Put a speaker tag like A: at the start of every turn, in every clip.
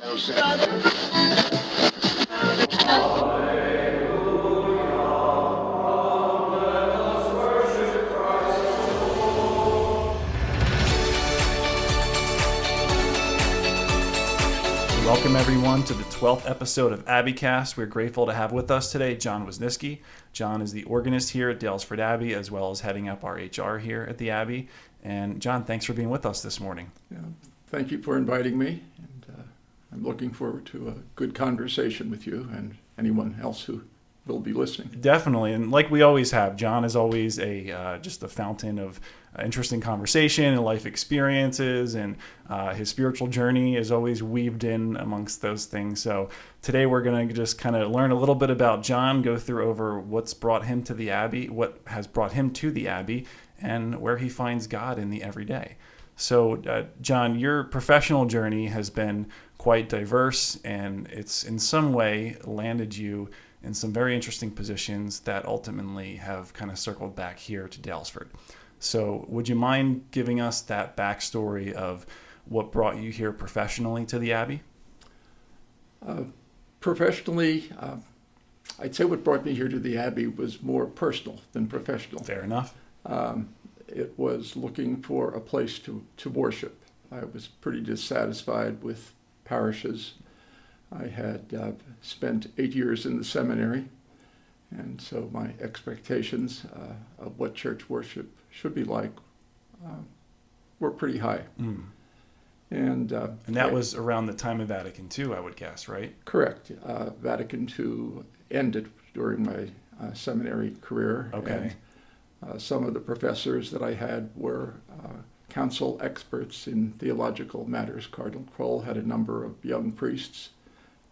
A: Welcome everyone to the 12th episode of AbbeyCast. We're grateful to have with us today John Woznisky. John is the organist here at Daylesford Abbey, as well as heading up our HR here at the Abbey. And John, thanks for being with us this morning.
B: Yeah, thank you for inviting me, and I'm looking forward to a good conversation with you and anyone else who will be listening.
A: Definitely, and like we always have, John is always just a fountain of interesting conversation and life experiences, and his spiritual journey is always weaved in amongst those things. So today we're going to just kind of learn a little bit about John, go through over what's brought him to the Abbey, what has brought him to the Abbey, and where he finds God in the everyday. So John, your professional journey has been quite diverse, and it's in some way landed you in some very interesting positions that ultimately have kind of circled back here to Daylesford. So would you mind giving us that backstory of what brought you here professionally to the Abbey?
B: Professionally, I'd say what brought me here to the Abbey was more personal than professional.
A: Fair enough.
B: It was looking for a place to worship. I was pretty dissatisfied with parishes. I had spent 8 years in the seminary, and so my expectations of what church worship should be like were pretty high.
A: Mm.
B: And
A: that was around the time of Vatican II, I would guess, right?
B: Correct. Vatican II ended during my seminary career.
A: Okay.
B: And some of the professors that I had were council experts in theological matters. Cardinal Kroll had a number of young priests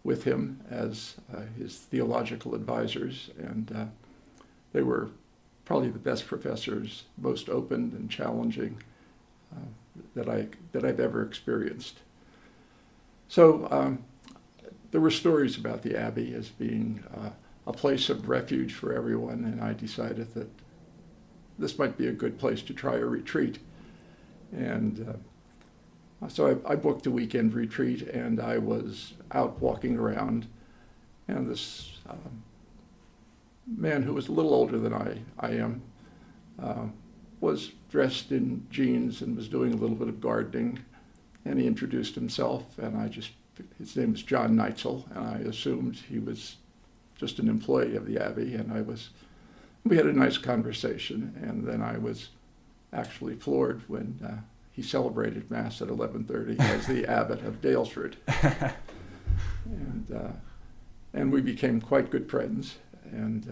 B: with him as his theological advisors, and they were probably the best professors, most open and challenging that I've ever experienced. So there were stories about the Abbey as being a place of refuge for everyone, and I decided that this might be a good place to try a retreat. And so I booked a weekend retreat, and I was out walking around, and this man who was a little older than I am was dressed in jeans and was doing a little bit of gardening, and he introduced himself, and his name was John Neitzel, and I assumed he was just an employee of the Abbey, and we had a nice conversation, and then I was actually floored when he celebrated Mass at 11:30 as the abbot of Daylesford. And we became quite good friends, and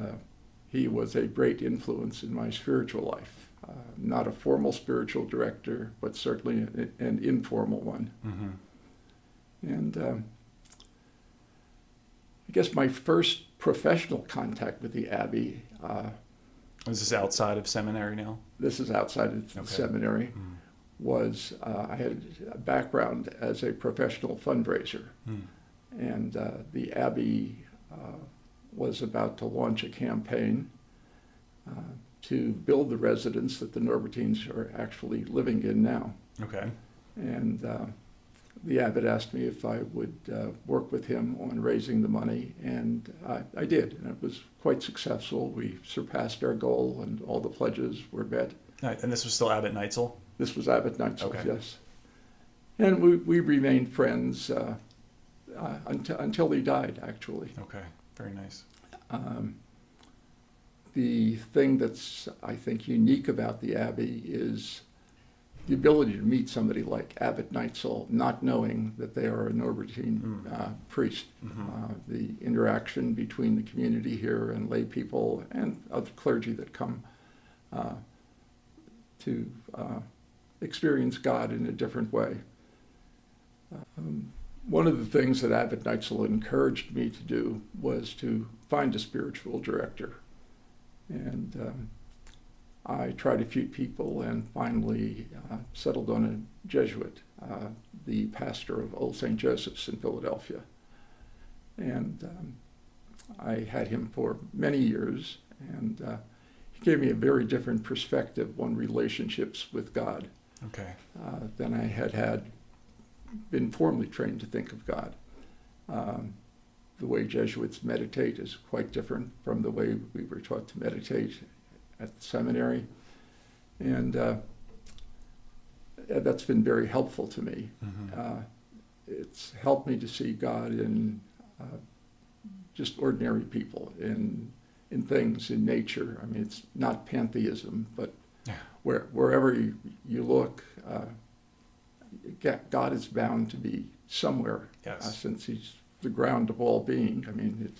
B: he was a great influence in my spiritual life. Not a formal spiritual director, but certainly an informal one. Mm-hmm. And I guess my first professional contact with the Abbey...
A: Is this outside of seminary now?
B: This is outside of the seminary. Mm. Was I had a background as a professional fundraiser, and the Abbey was about to launch a campaign to build the residence that the Norbertines are actually living in now.
A: Okay.
B: And the abbot asked me if I would work with him on raising the money, and I did, and it was quite successful. We surpassed our goal, and all the pledges were met.
A: And this was still Abbot Neitzel?
B: This was Abbot Neitzel,
A: okay.
B: Yes. And we remained friends until he died, actually.
A: Okay, very nice.
B: The thing that's, I think, unique about the Abbey is the ability to meet somebody like Abbot Neitzel, not knowing that they are a Norbertine priest. Mm-hmm. The interaction between the community here and lay people and other clergy that come to experience God in a different way. One of the things that Abbot Neitzel encouraged me to do was to find a spiritual director. And I tried a few people and finally settled on a Jesuit, the pastor of Old St. Joseph's in Philadelphia. And I had him for many years, and he gave me a very different perspective on relationships with God
A: than
B: I had been formally trained to think of God. The way Jesuits meditate is quite different from the way we were taught to meditate at the seminary. And that's been very helpful to me. It's helped me to see God in just ordinary people, in things, in nature. I mean, it's not pantheism, but wherever you look, God is bound to be somewhere, since he's the ground of all being. I mean,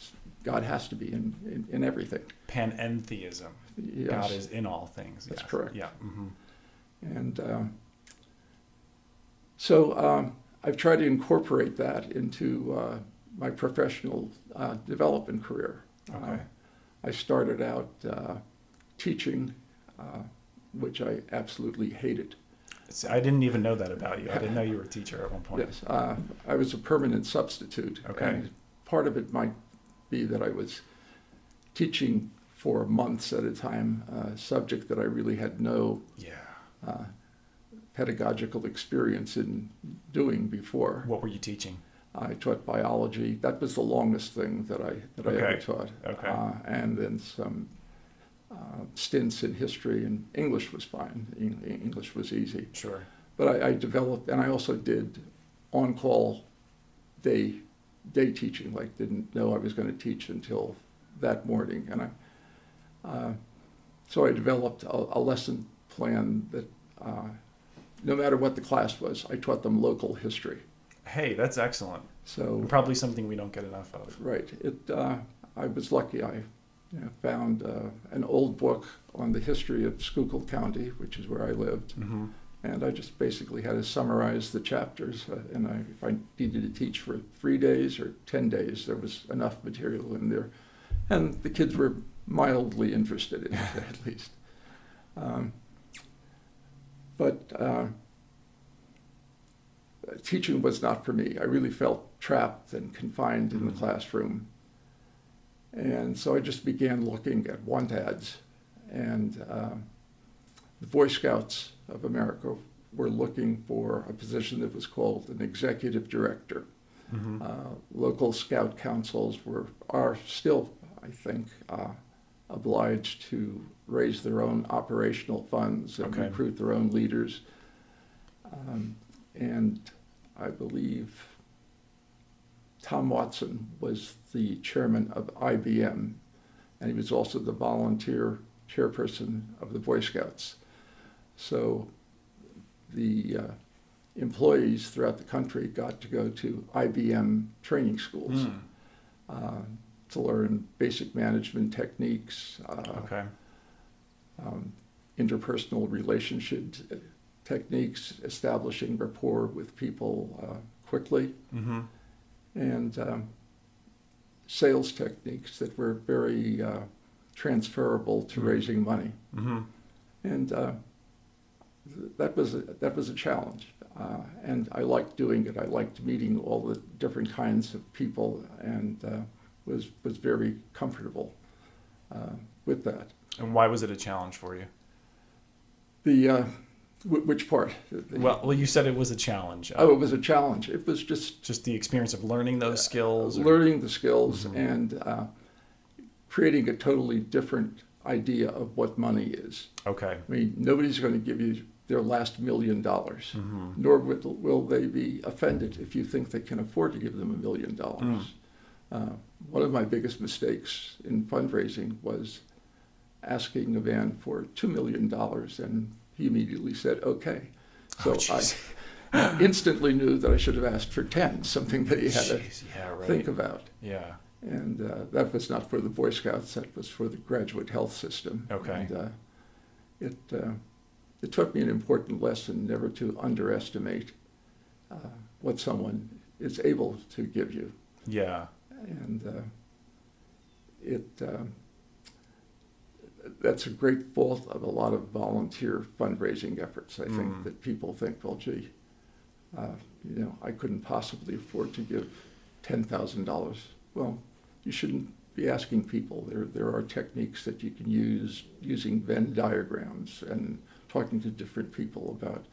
B: God has to be in everything.
A: Panentheism.
B: Yes.
A: God is in all things.
B: That's correct.
A: Yeah.
B: And so I've tried to incorporate that into my professional development career.
A: Okay.
B: I started out teaching, which I absolutely hated.
A: I didn't even know that about you. I didn't know you were a teacher at one point.
B: Yes, I was a permanent substitute.
A: Okay.
B: And part of it might be that I was teaching for months at a time, a subject that I really had no pedagogical experience in doing before.
A: What were you teaching?
B: I taught biology. That was the longest thing that I ever taught.
A: Okay.
B: And then some stints in history, and English was fine. English was easy.
A: Sure. But
B: I developed, and I also did on-call day teaching. Like, didn't know I was going to teach until that morning, and so I developed a lesson plan that no matter what the class was, I taught them local history.
A: Hey, that's excellent.
B: So
A: probably something we don't get enough of.
B: Right. I was lucky. I found an old book on the history of Schuylkill County, which is where I lived, and I just basically had to summarize the chapters. And if I needed to teach for 3 days or 10 days, there was enough material in there, and the kids were mildly interested in it, at least. But teaching was not for me. I really felt trapped and confined in the classroom. And so I just began looking at want ads. And the Boy Scouts of America were looking for a position that was called an executive director. Local scout councils are still, I think, obliged to raise their own operational funds and recruit their own leaders. And I believe Tom Watson was the chairman of IBM, and he was also the volunteer chairperson of the Boy Scouts. So the employees throughout the country got to go to IBM training schools to learn basic management techniques, interpersonal relationship techniques, establishing rapport with people quickly, and sales techniques that were very transferable to raising money. And that was a challenge. And I liked doing it. I liked meeting all the different kinds of people, and was very comfortable with that.
A: And why was it a challenge for you?
B: Which part?
A: Well, you said it was a challenge.
B: It was a challenge. It was just
A: the experience of learning those skills.
B: Learning the skills and creating a totally different idea of what money is. Okay. I mean, nobody's going to give you their last $1 million, nor will they be offended if you think they can afford to give them $1 million. One of my biggest mistakes in fundraising was asking a man for $2 million, and he immediately said, okay. So I instantly knew that I should have asked for 10, something that he had to think about. Yeah. And that was not for the Boy Scouts, that was for the graduate health system. Okay. And it taught me an important lesson, never to underestimate what someone is able to give you. Yeah. And that's a great fault of a lot of volunteer fundraising efforts. I think that people think, well, gee, I couldn't possibly afford to give $10,000. Well, you shouldn't be asking people. There are techniques that you can use using Venn diagrams and talking to different people about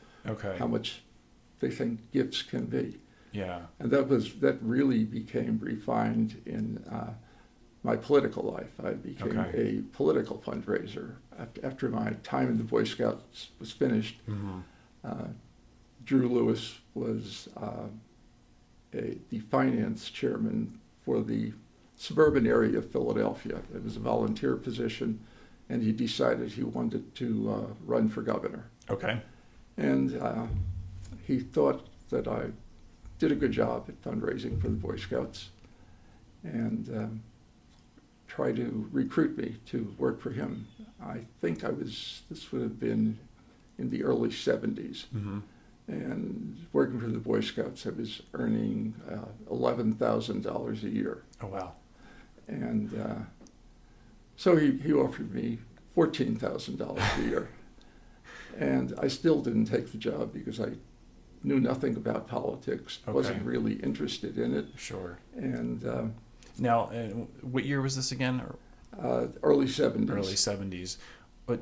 B: how much they think gifts can be.
A: Yeah.
B: And that really became refined in my political life. I became a political fundraiser. After my time in the Boy Scouts was finished, Drew Lewis was the finance chairman for the suburban area of Philadelphia. It was a volunteer position, and he decided he wanted to run for governor.
A: Okay.
B: And he thought that I did a good job at fundraising for the Boy Scouts, and tried to recruit me to work for him. I think this would have been in the early 70s. And working for the Boy Scouts, I was earning $11,000 a year.
A: Oh, wow.
B: And so he offered me $14,000 a year. And I still didn't take the job because I knew nothing about politics, wasn't really interested in it.
A: Sure.
B: And
A: now, what year was this again?
B: early 70s.
A: Early 70s. But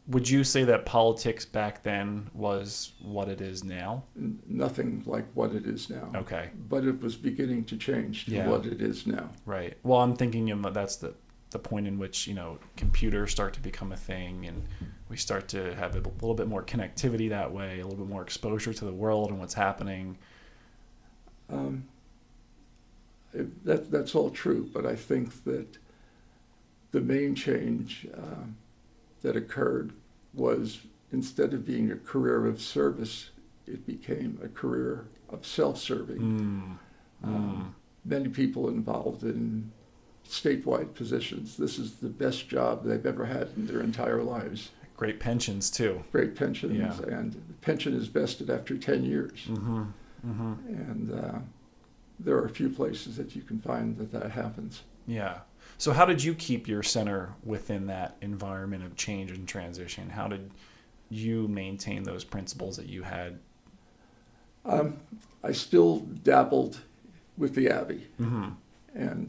A: would you say that politics back then was what it is now?
B: Nothing like what it is now.
A: Okay.
B: But it was beginning to change to what it is now.
A: Right. Well, I'm thinking that's the point in which, computers start to become a thing, and we start to have a little bit more connectivity that way, a little bit more exposure to the world and what's happening.
B: That's all true, but I think that the main change that occurred was, instead of being a career of service, it became a career of self-serving. Many people involved in statewide positions, this is the best job they've ever had in their entire lives.
A: Great pensions, too.
B: Great pensions, and the pension is vested after 10 years. And there are a few places that you can find that happens.
A: Yeah. So how did you keep your center within that environment of change and transition? How did you maintain those principles that you had?
B: I still dabbled with the Abbey, and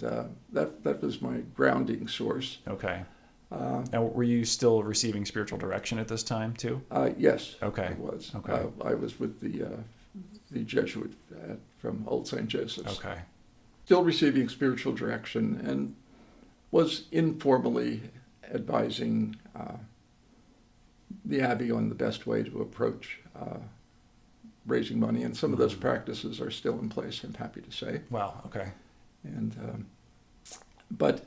B: that was my grounding source.
A: Okay. And were you still receiving spiritual direction at this time too?
B: Yes.
A: Okay.
B: I was.
A: Okay.
B: I was with the Jesuit from Old St. Joseph's.
A: Okay.
B: Still receiving spiritual direction, and was informally advising the Abbey on the best way to approach raising money, and some of those practices are still in place, I'm happy to say.
A: Wow, okay.
B: And but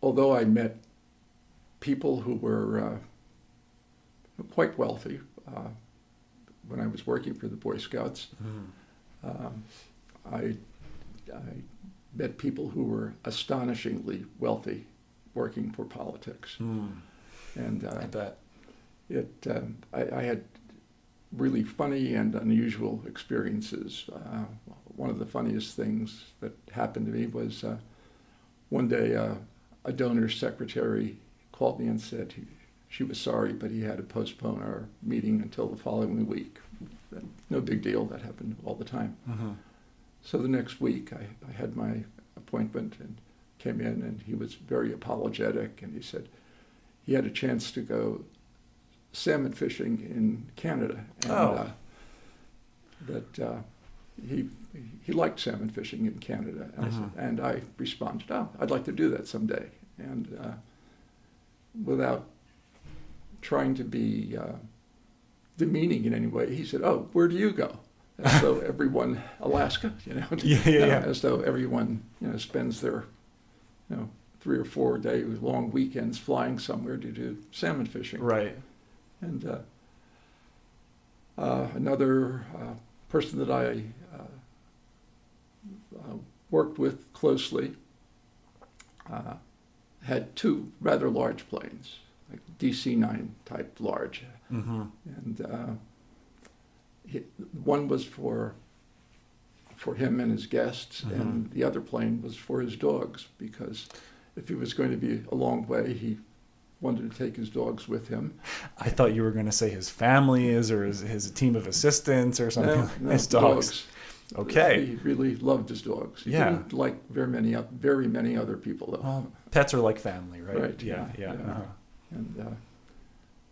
B: although I met people who were quite wealthy when I was working for the Boy Scouts, I met people who were astonishingly wealthy working for politics. And
A: I bet.
B: I had really funny and unusual experiences. One of the funniest things that happened to me was one day a donor's secretary called me and said she was sorry, but he had to postpone our meeting until the following week. No big deal, that happened all the time. So the next week I had my appointment and came in, and he was very apologetic, and he said he had a chance to go salmon fishing in Canada, and that he liked salmon fishing in Canada. And I responded, I'd like to do that someday. And without trying to be demeaning in any way, he said, where do you go? As though everyone, Alaska, as though everyone, spends their, 3 or 4 day long weekends flying somewhere to do salmon fishing.
A: Right.
B: And another person that I worked with closely had 2 rather large planes, like DC-9 type large. And one was for him and his guests, and the other plane was for his dogs, because if he was going to be a long way, he wanted to take his dogs with him.
A: I thought you were going to say his family or his team of assistants or something.
B: No,
A: his dogs. Okay.
B: He really loved his dogs. He didn't like very many other people, though.
A: Well, pets are like family, right?
B: Right.
A: Yeah.
B: And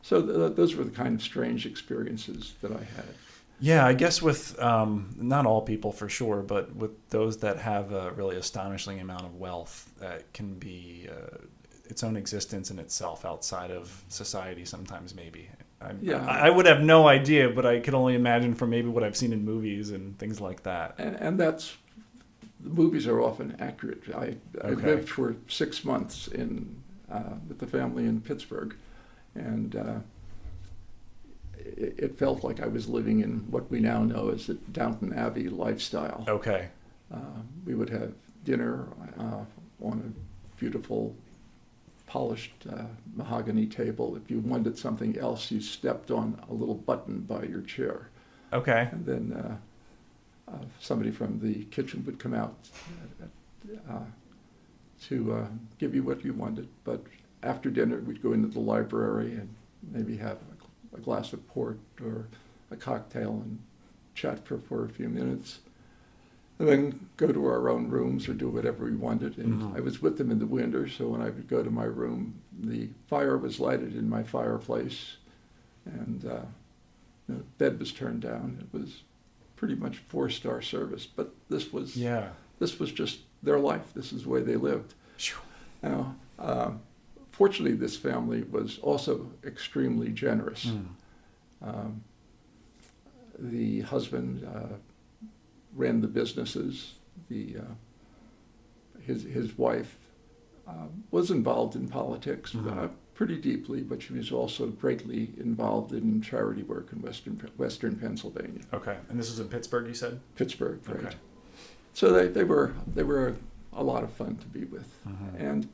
B: so those were the kind of strange experiences that I had.
A: Yeah, I guess with not all people for sure, but with those that have a really astonishing amount of wealth, that can be its own existence in itself outside of society sometimes maybe. I would have no idea, but I could only imagine from maybe what I've seen in movies and things like that.
B: And that's, the movies are often accurate. I lived for 6 months with the family in Pittsburgh, and it felt like I was living in what we now know as the Downton Abbey lifestyle.
A: Okay.
B: We would have dinner on a beautiful polished mahogany table. If you wanted something else, you stepped on a little button by your chair.
A: Okay.
B: And then somebody from the kitchen would come out to give you what you wanted. But after dinner, we'd go into the library and maybe have a glass of port or a cocktail and chat for a few minutes. And then go to our own rooms or do whatever we wanted. And I was with them in the winter, so when I would go to my room, the fire was lighted in my fireplace, and the bed was turned down. It was pretty much 4-star service, but this was just their life. This is the way they lived. Now, fortunately, this family was also extremely generous. The husband ran the businesses. His wife was involved in politics pretty deeply, but she was also greatly involved in charity work in Western Pennsylvania.
A: Okay, and this was in Pittsburgh, you said?
B: Pittsburgh, right.
A: Okay.
B: So they were a lot of fun to be with, and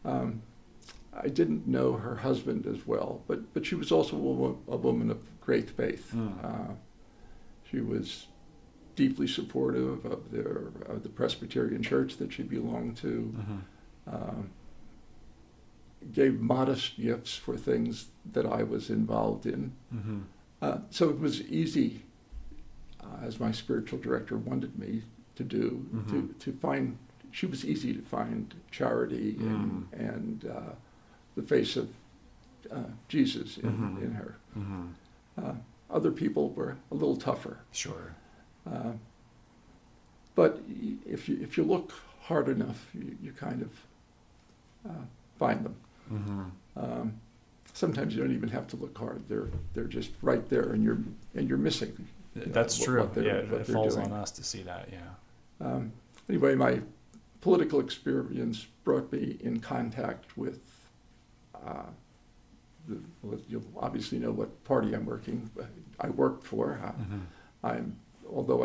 B: I didn't know her husband as well, but she was also a woman of great faith. She was deeply supportive of the Presbyterian church that she belonged to, gave modest gifts for things that I was involved in. So it was easy, as my spiritual director wanted me to do, to find, she was easy to find charity and the face of Jesus in her. Other people were a little tougher.
A: Sure.
B: But if you look hard enough, you kind of find them. Sometimes you don't even have to look hard; they're just right there, and you're missing.
A: That's true. It falls
B: doing.
A: on us to see that. Yeah.
B: Anyway, my political experience brought me in contact with. You'll obviously know what party I worked for. Although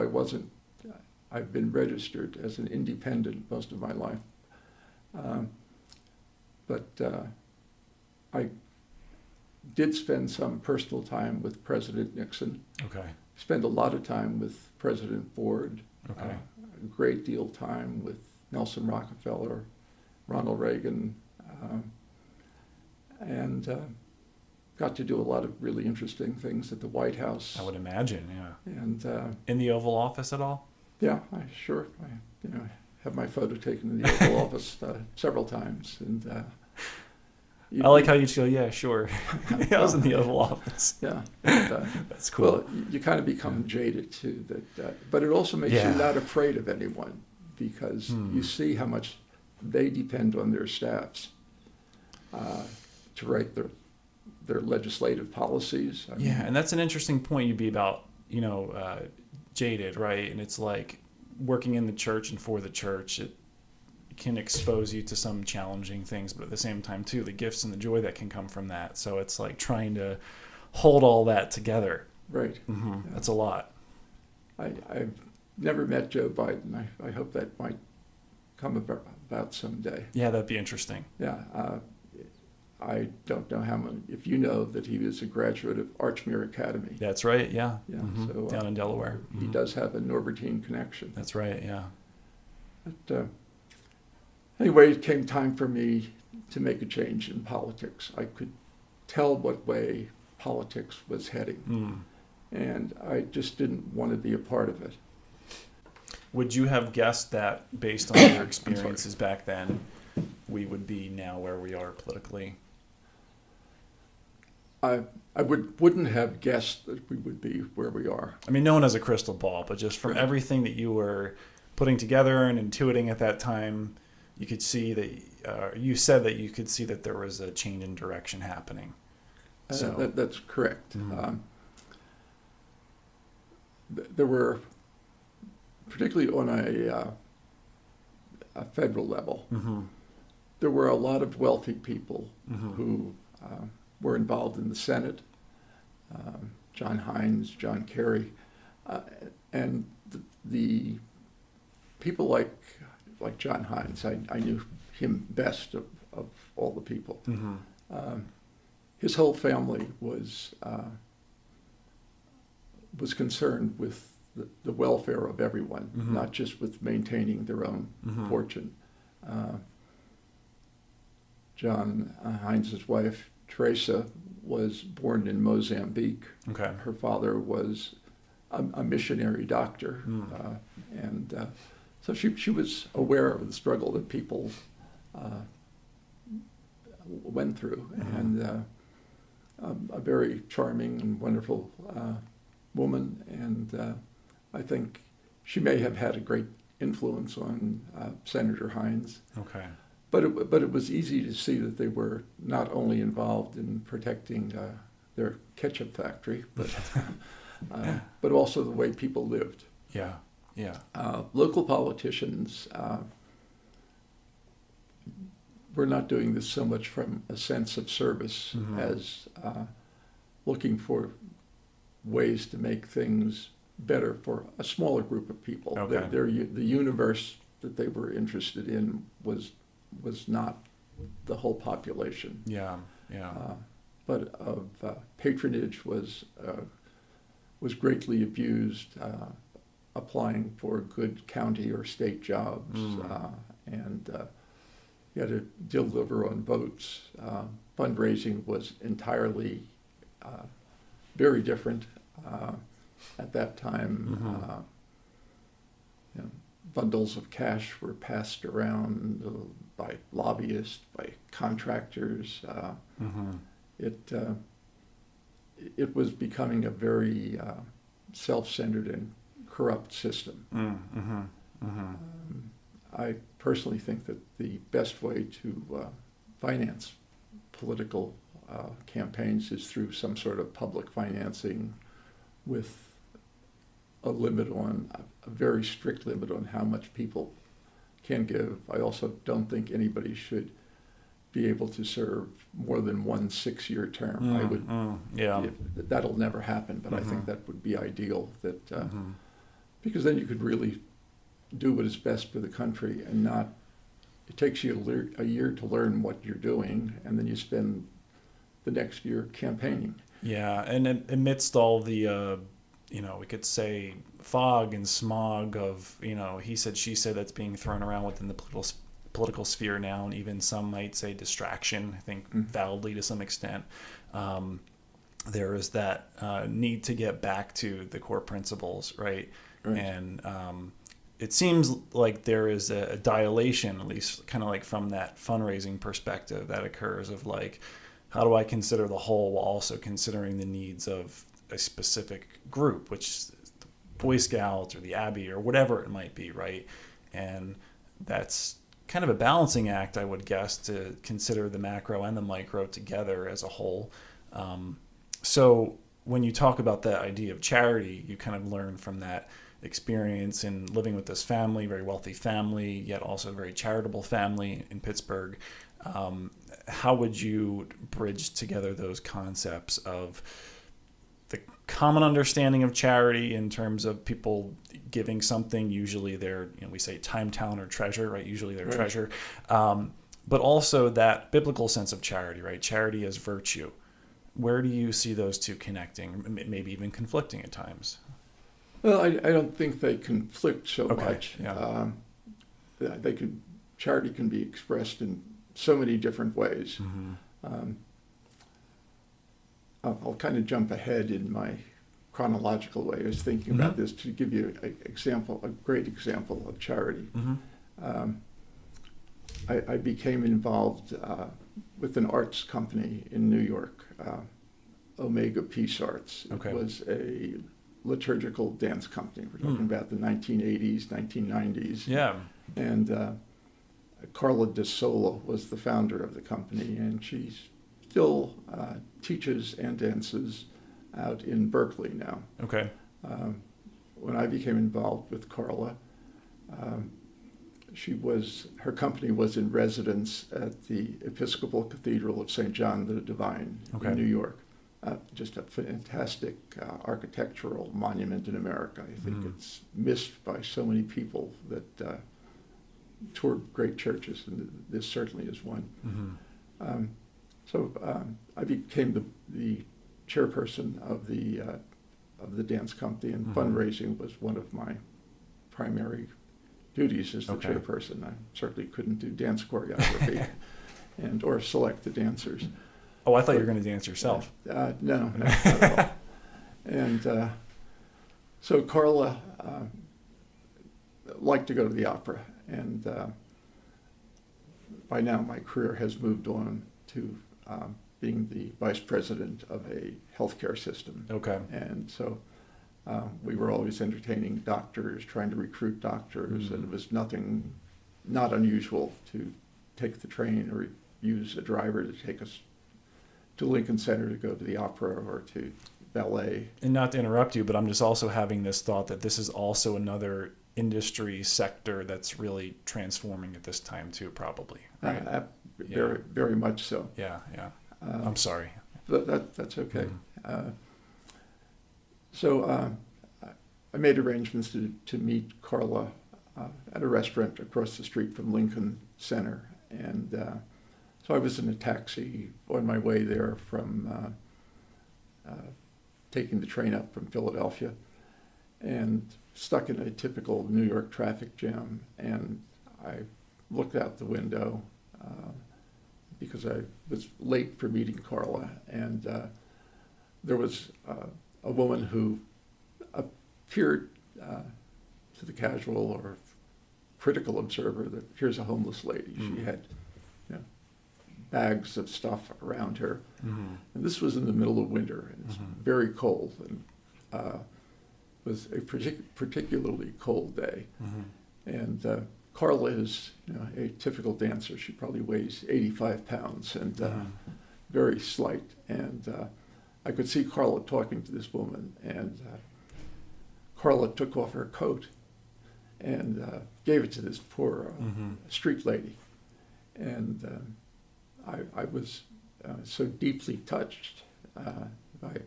B: I've been registered as an independent most of my life. But I did spend some personal time with President Nixon.
A: Okay.
B: Spent a lot of time with President Ford.
A: Okay.
B: A great deal of time with Nelson Rockefeller, Ronald Reagan, and got to do a lot of really interesting things at the White House.
A: I would imagine, yeah.
B: And
A: in the Oval Office at all?
B: Yeah, I have my photo taken in the Oval Office several times, and
A: I like how you just go, yeah, sure. I was in the Oval Office.
B: Yeah,
A: that's cool.
B: Well, you kind of become jaded too. But it also makes you not afraid of anyone, because you see how much they depend on their staffs to write their legislative policies. I mean,
A: and that's an interesting point. You'd be about, jaded, right? And it's like working in the church and for the church, it can expose you to some challenging things, but at the same time too, the gifts and the joy that can come from that. So it's like trying to hold all that together.
B: Right.
A: Yeah. That's a lot.
B: I've never met Joe Biden. I hope that might come about someday.
A: Yeah, that'd be interesting.
B: Yeah. I don't know how many, if you know that he was a graduate of Archmere Academy.
A: That's right, yeah.
B: Yeah. So,
A: down in Delaware.
B: He does have a Norbertine connection.
A: That's right, yeah.
B: But anyway, it came time for me to make a change in politics. I could tell what way politics was heading, and I just didn't want to be a part of it.
A: Would you have guessed that, based on your experiences back then, we would be now where we are politically?
B: I wouldn't have guessed that we would be where we are.
A: I mean, no one has a crystal ball, but just from
B: Right.
A: everything that you were putting together and intuiting at that time, you could see that you said that you could see that there was a change in direction happening. So
B: That's correct.
A: Mhm.
B: There were, particularly on a federal level,
A: Mm-hmm.
B: there were a lot of wealthy people
A: Mm-hmm.
B: who were involved in the Senate. John Hines, John Kerry, and the people like John Hines. I knew him best of all the people.
A: Mm-hmm.
B: His whole family was concerned with the welfare of everyone,
A: Mhm.
B: not just with maintaining their own
A: Mhm.
B: fortune. John Hines' wife, Teresa, was born in Mozambique.
A: Okay.
B: Her father was a missionary doctor,
A: Mm.
B: and so she was aware of the struggle that people went through,
A: Mhm.
B: and a very charming and wonderful woman, and I think she may have had a great influence on Senator Hines.
A: Okay.
B: But it was easy to see that they were not only involved in protecting their ketchup factory, but also the way people lived.
A: Yeah. Yeah.
B: Local politicians were not doing this so much from a sense of service
A: Mhm.
B: as looking for ways to make things better for a smaller group of people.
A: Okay.
B: The universe that they were interested in was not the whole population,
A: Yeah. Yeah.
B: but of patronage was greatly abused, applying for good county or state jobs, and you had to deliver on votes. Fundraising was entirely very different at that time.
A: Mhm.
B: You know, bundles of cash were passed around by lobbyists, by contractors.
A: Mhm.
B: It was becoming a very self-centered and corrupt system.
A: Mm-hmm. Mm-hmm.
B: I personally think that the best way to finance political campaigns is through some sort of public financing with a very strict limit on how much people can give. I also don't think anybody should be able to serve more than 1 6-year term.
A: Yeah.
B: That'll never happen, but I think
A: Mhm.
B: that would be ideal, that
A: Mhm.
B: because then you could really do what is best for the country, and not, it takes you a year to learn what you're doing, and then you spend the next year campaigning.
A: Yeah, and amidst all the, we could say fog and smog of, he said, she said that's being thrown around within the political sphere now, and even some might say distraction, I think validly to some extent. There is that need to get back to the core principles, right?
B: Right.
A: And it seems like there is a dilation, at least kind of like from that fundraising perspective that occurs of like, how do I consider the whole while also considering the needs of a specific group, which is the Boy Scouts or the Abbey or whatever it might be, right? And that's kind of a balancing act, I would guess, to consider the macro and the micro together as a whole. So when you talk about that idea of charity, you kind of learn from that experience in living with this family, very wealthy family, yet also a very charitable family in Pittsburgh. How would you bridge together those concepts of the common understanding of charity in terms of people giving something, usually their, we say time, talent, or treasure, right? Usually their
B: Right.
A: treasure. But also that biblical sense of charity, right? Charity as virtue. Where do you see those two connecting, maybe even conflicting at times?
B: Well, I don't think they conflict so
A: Okay,
B: much.
A: yeah.
B: Charity can be expressed in so many different ways.
A: Mm-hmm.
B: I'll kind of jump ahead in my chronological way. I was thinking about this to give you a great example of charity.
A: Mm-hmm.
B: I became involved with an arts company in New York, Omega Peace Arts.
A: Okay.
B: It was a liturgical dance company. We're talking about the 1980s, 1990s.
A: Yeah.
B: And Carla De Sola was the founder of the company, and she still teaches and dances out in Berkeley now.
A: Okay.
B: When I became involved with Carla, her company was in residence at the Episcopal Cathedral of St. John the Divine in New York. Just a fantastic architectural monument in America. I think it's missed by so many people that toured great churches, and this certainly is one. So I became the chairperson of the dance company, and fundraising was one of my primary duties as the chairperson. I certainly couldn't do dance choreography or select the dancers.
A: Oh, I thought you were going to dance yourself.
B: No, not at all. And so Carla liked to go to the opera, and by now my career has moved on to being the vice president of a healthcare system.
A: Okay.
B: And so we were always entertaining doctors, trying to recruit doctors, and it was not unusual to take the train or use a driver to take us to Lincoln Center to go to the opera or to ballet. And
A: not to interrupt you, but I'm just also having this thought that this is also another industry sector that's really transforming at this time too, probably. Right?
B: Very, very much so.
A: Yeah, yeah. I'm sorry.
B: But that's okay. So I made arrangements to meet Carla at a restaurant across the street from Lincoln Center, and so I was in a taxi on my way there from taking the train up from Philadelphia, and stuck in a typical New York traffic jam, and I looked out the window because I was late for meeting Carla, and there was a woman who appeared to the casual or critical observer that here's a homeless lady. She had bags of stuff around her. And this was in the middle of winter, and it's very cold, and was a particularly cold day. And Carla is a typical dancer. She probably weighs 85 pounds and very slight. And I could see Carla talking to this woman, and Carla took off her coat and gave it to this poor street lady. And I was so deeply touched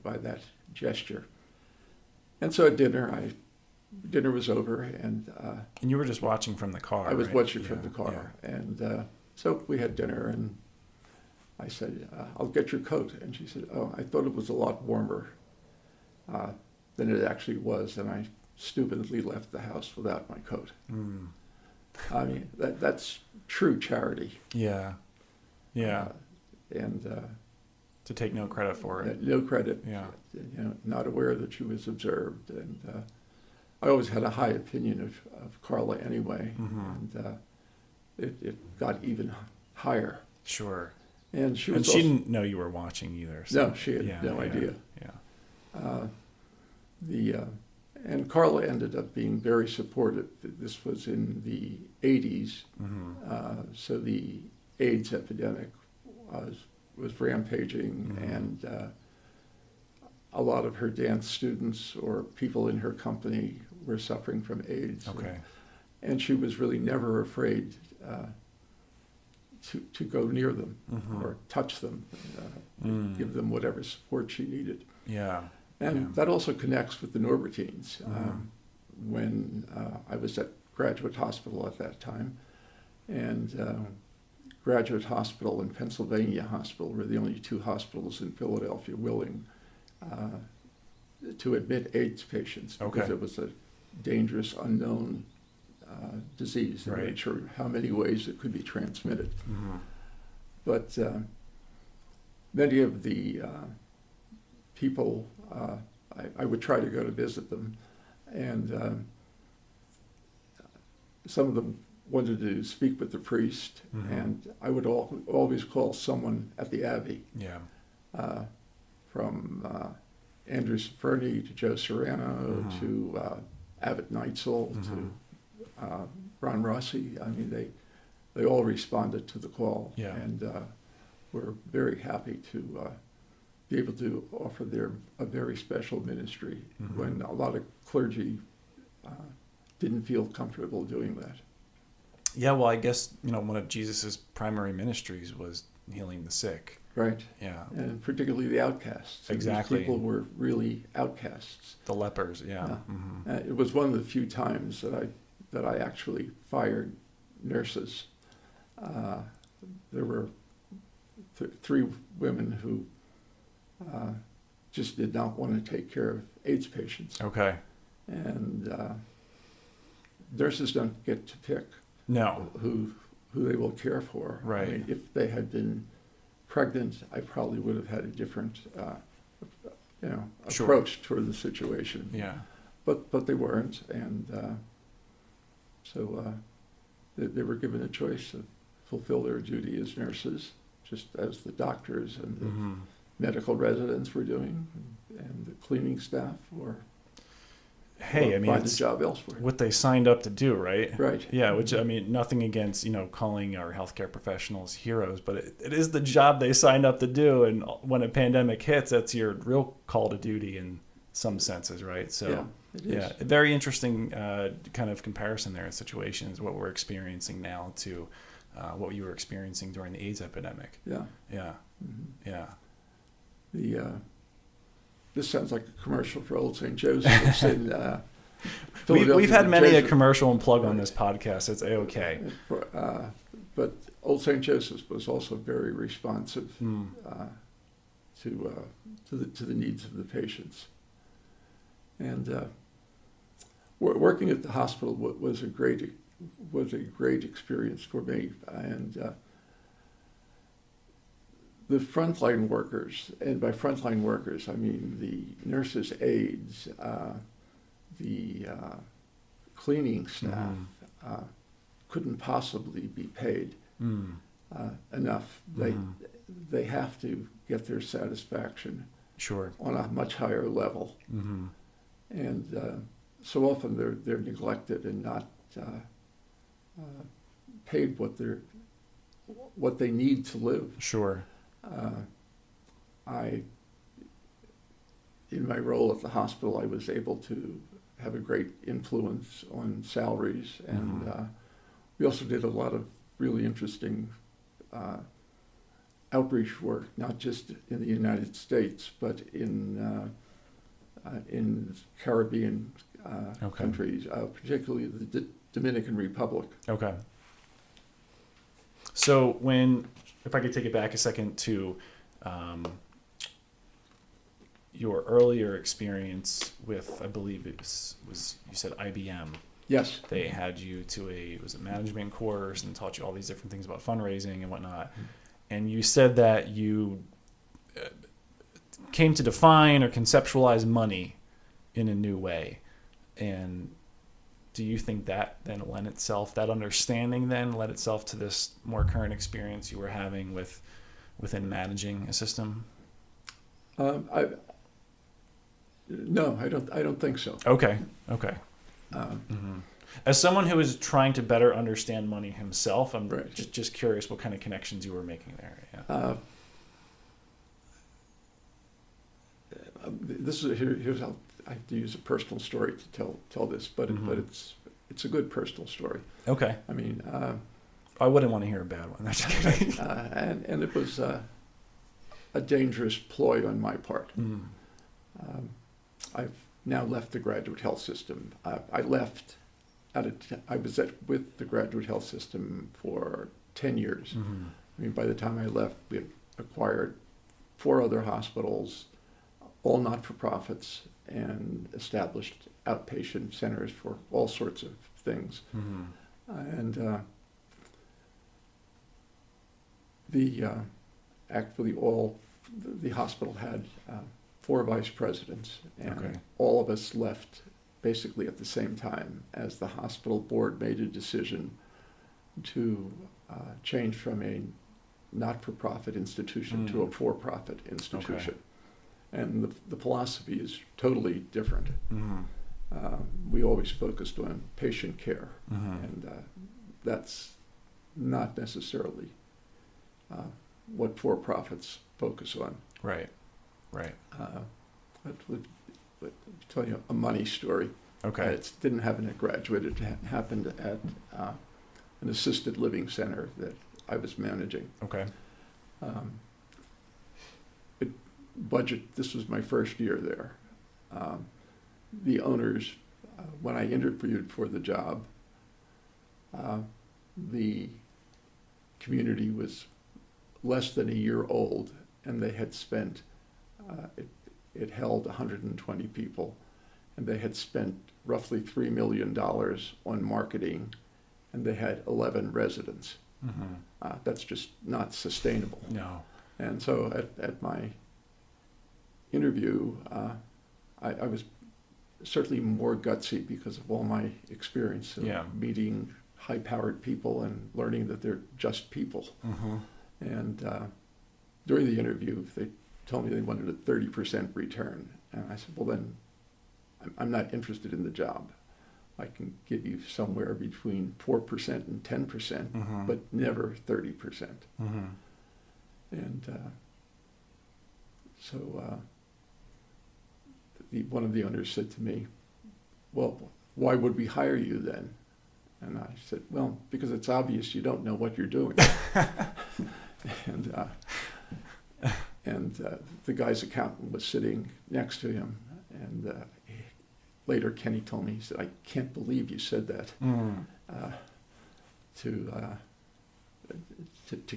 B: by that gesture. And so at dinner was over, and
A: you were just watching from the car.
B: I was
A: right?
B: watching from the car, and so we had dinner, and I said, "I'll get your coat," and she said, "Oh, I thought it was a lot warmer than it actually was," and I stupidly left the house without my coat. I mean, that's true charity.
A: Yeah.
B: And
A: to take no credit for it.
B: No credit.
A: Yeah.
B: Not aware that she was observed, and I always had a high opinion of Carla anyway, and it got even higher.
A: Sure.
B: And she
A: didn't know you were watching either. So.
B: No, she had no idea.
A: Yeah.
B: And Carla ended up being very supportive. This was in the 80s, so the AIDS epidemic was rampaging, and a lot of her dance students or people in her company were suffering from AIDS.
A: Okay.
B: And she was really never afraid to go near them or touch them, give them whatever support she needed.
A: Yeah.
B: And that also connects with the Norbertines. When I was at Graduate Hospital at that time, and Graduate Hospital and Pennsylvania Hospital were the only two hospitals in Philadelphia willing to admit AIDS patients because it was a dangerous, unknown disease. They weren't sure how many ways it could be transmitted. But many of the people, I would try to go to visit them, and some of them wanted to speak with the priest, and I would always call someone at the Abbey.
A: Yeah.
B: from Andrew Fernie to Joe Serrano to Abbott Neitzel to Ron Rossi. I mean, they all responded to the call, and we're very happy to be able to offer a very special ministry when a lot of clergy didn't feel comfortable doing that.
A: Yeah, well, I guess, one of Jesus's primary ministries was healing the sick.
B: Right.
A: Yeah.
B: And particularly the outcasts.
A: Exactly.
B: These people were really outcasts.
A: The lepers, yeah.
B: It was one of the few times that I actually fired nurses. There were three women who just did not want to take care of AIDS patients.
A: Okay.
B: And nurses don't get to pick who they will care for.
A: Right.
B: I mean, if they had been pregnant, I probably would have had a different approach toward the situation.
A: Yeah.
B: But they weren't, and so they were given a choice to fulfill their duty as nurses, just as the doctors and the medical residents were doing, and the cleaning staff were.
A: Hey, I mean,
B: find a job elsewhere.
A: What they signed up to do, right?
B: Right.
A: Yeah, which, I mean, nothing against, calling our healthcare professionals heroes, but it is the job they signed up to do. And when a pandemic hits, that's your real call to duty in some senses, right? So,
B: yeah,
A: a very interesting kind of comparison there in situations, what we're experiencing now to what you were experiencing during the AIDS epidemic.
B: Yeah.
A: Yeah. Yeah.
B: This sounds like a commercial for Old St. Joseph's in
A: We've had many
B: Jesuit.
A: A commercial and plug on this podcast. It's A-okay.
B: But Old St. Joseph's was also very responsive to the needs of the patients. And working at the hospital was a great experience for me. And the frontline workers, and by frontline workers I mean the nurses' aides, the cleaning staff, couldn't possibly be paid enough. They have to get their satisfaction on a much higher level, and so often they're neglected and not paid what they need to live.
A: Sure.
B: In my role at the hospital, I was able to have a great influence on salaries, and we also did a lot of really interesting outreach work, not just in the United States, but in Caribbean countries, particularly the Dominican Republic.
A: Okay. So if I could take it back a second to your earlier experience with, I believe it was you said IBM.
B: Yes.
A: They had you to a management course and taught you all these different things about fundraising and whatnot. And you said that you came to define or conceptualize money in a new way. And do you think that then that understanding then led itself to this more current experience you were having within managing a system?
B: No, I don't think so.
A: Okay. As someone who is trying to better understand money himself, I'm just curious what kind of connections you were making there. Yeah.
B: Here's how I have to use a personal story to tell this, but it's a good personal story.
A: Okay.
B: I mean,
A: I wouldn't want to hear a bad one. That's kidding.
B: And it was a dangerous ploy on my part. I've now left the graduate health system. I left I was with the graduate health system for 10 years. I mean, by the time I left, we had acquired 4 other hospitals, all not-for-profits, and established outpatient centers for all sorts of things. And the hospital had 4 vice presidents, and all of us left basically at the same time as the hospital board made a decision to change from a not-for-profit institution to a for-profit institution. And the philosophy is totally different.
A: Mm-hmm.
B: We always focused on patient care,
A: Mm-hmm.
B: and that's not necessarily what for-profits focus on.
A: Right. Right.
B: But tell you a money story.
A: Okay.
B: It didn't happen at Graduate. It happened at an assisted living center that I was managing.
A: Okay.
B: This was my first year there. The owners, when I interviewed for the job, the community was less than a year old, and they had spent, it held 120 people, and they had spent roughly $3 million on marketing, and they had 11 residents.
A: Mm-hmm.
B: That's just not sustainable.
A: No.
B: And so at my interview, I was certainly more gutsy because of all my experience of meeting high-powered people and learning that they're just people.
A: Mm-hmm.
B: And during the interview, they told me they wanted a 30% return. And I said, well, then I'm not interested in the job. I can give you somewhere between 4% and 10%,
A: mm-hmm.
B: but never 30%.
A: Mm-hmm.
B: And so one of the owners said to me, well, why would we hire you then? And I said, well, because it's obvious you don't know what you're doing. And the guy's accountant was sitting next to him. And later Kenny told me, he said, I can't believe you said that to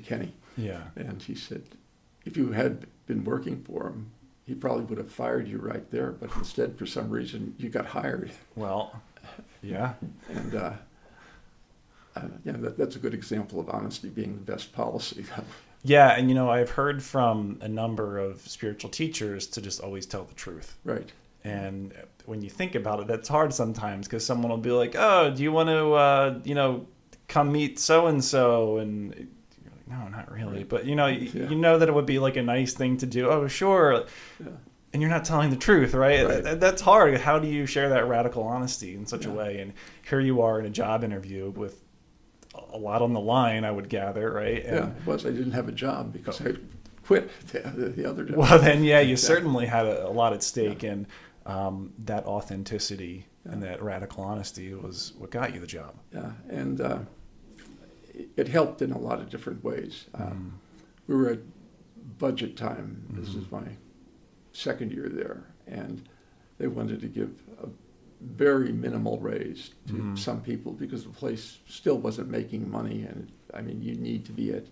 B: Kenny.
A: Yeah.
B: And he said, if you had been working for him, he probably would have fired you right there. But instead, for some reason, you got hired.
A: Well, yeah.
B: And that's a good example of honesty being the best policy.
A: Yeah, and I've heard from a number of spiritual teachers to just always tell the truth.
B: Right.
A: And when you think about it, that's hard sometimes because someone will be like, "Oh, do you want to, come meet so and so?" And you're like, "No, not really."
B: Right.
A: But you know that it would be like a nice thing to do. Oh, sure. Yeah. And you're not telling the truth, right?
B: Right.
A: That's hard. How do you share that radical honesty in such a
B: Yeah.
A: way? And here you are in a job interview with a lot on the line, I would gather, right? And,
B: yeah, it was. I didn't have a job because I quit the other job.
A: Well, then, you certainly had a lot at stake, and that authenticity and that radical honesty was what got you the job.
B: Yeah, and it helped in a lot of different ways. We were at budget time. This is my second year there, and they wanted to give a very minimal raise to some people because the place still wasn't making money. And I mean, you need to be at